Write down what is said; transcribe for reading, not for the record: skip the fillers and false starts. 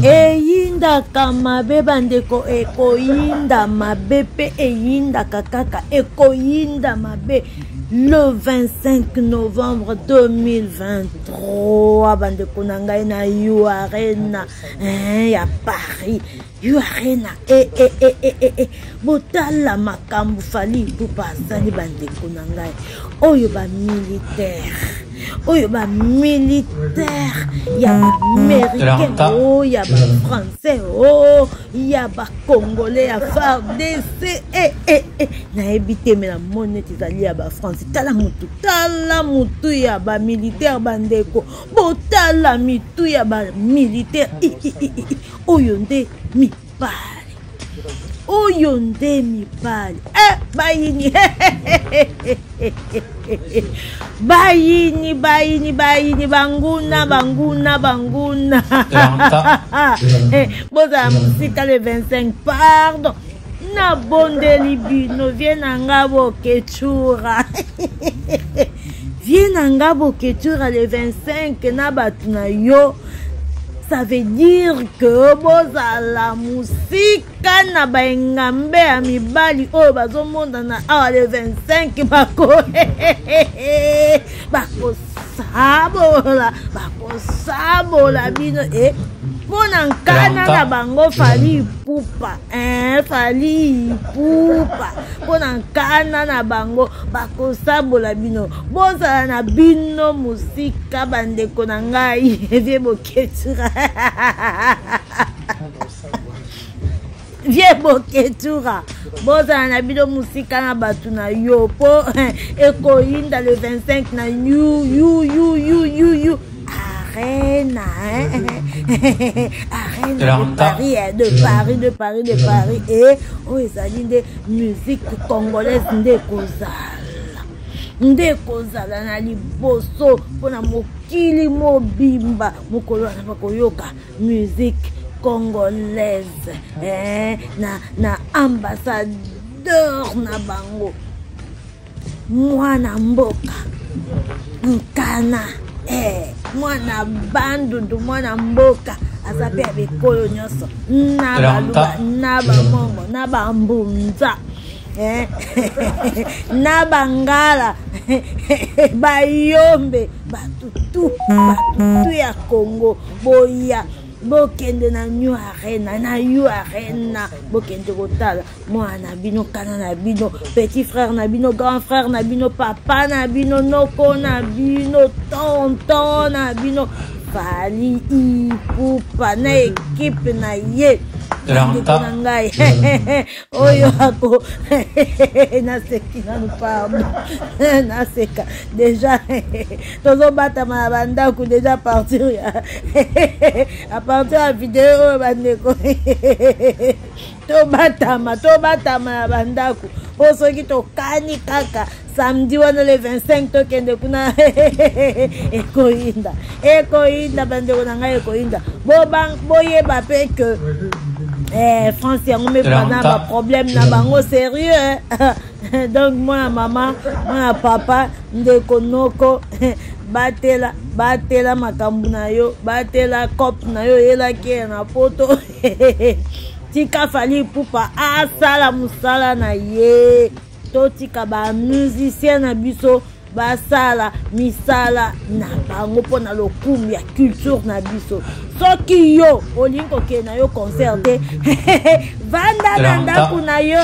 eyinda kamabe bandeko ekoyinda mabe pe eyinda kakaka ekoyinda mabe. Le 25 novembre 2023 bandeko nangai na You Arena ya Paris. You Arena botala makambu fali pupa zali bandeko nangai oyo ba militaire. Oyo ba militaire, ya ba américain, oh ya ba français, oh ya ba congolais, ya FARDC, na ebite me la monnaie tizali ya ba France. Tala mutu ya ba militaire bandeko, botala mitu ya ba militaire, oyo nde mi pale. Oyo nde mi pale. Bayini. Bayini banguna. Boza musika le 25 pardon. Na bonde libino viens ngabo kechura. Viens ngabo kechura le 25 na batuna yo. Ça veut dire que boza la musique na baengambe ya mibali oyo bazomonda na awa le 25 bako sabola bino pona nkana na bango fali pupa pona nkana na bango bako sabola bino bozala na bino musika bandeko na ngai vie boketura vie boketura bozala na bino musika na batu na yo po ekoyinda le 25 na you Arena, de Paris et oh ezali nde musique congolaise nde kozala na liboso pona mokili mobimba mokolo na bakoyoka musique congolaise na ambassadeur na bango mwana mboka nkana mwana bandundu mwana mboka azape abekolo nyonso na baluba na bamongo na bambunza na bangala bayombe batutu ya Congo boya bokende na You Arena bokende kotala mwana bino kana na bino petit frère na bino grand frère na bino papa na bino noko na bino tonton na bino fali ipupa na equipe na ye ngai oyo ako naseki nanu pardon naseka déjà tozo bata ma bandaku déjà partir ya à partir la vidéo bandeko to batama na bandaku po soki to kani kaka samedi wana le 25 to kende kuna ekoyinda bandeko na ngai ekoyinda boyeba pe que France yango me bana ba problème na bango sérieux donc moi maman moi papa ndeko noko batela makambu na yo batela cop na yo elaki na poto tika fali pupa asala musala na ye to tika ba musicien na biso basala misala na bango pona lokumu ya culture na biso soki yo olingo ke na yo concert vanda na ndaku na yo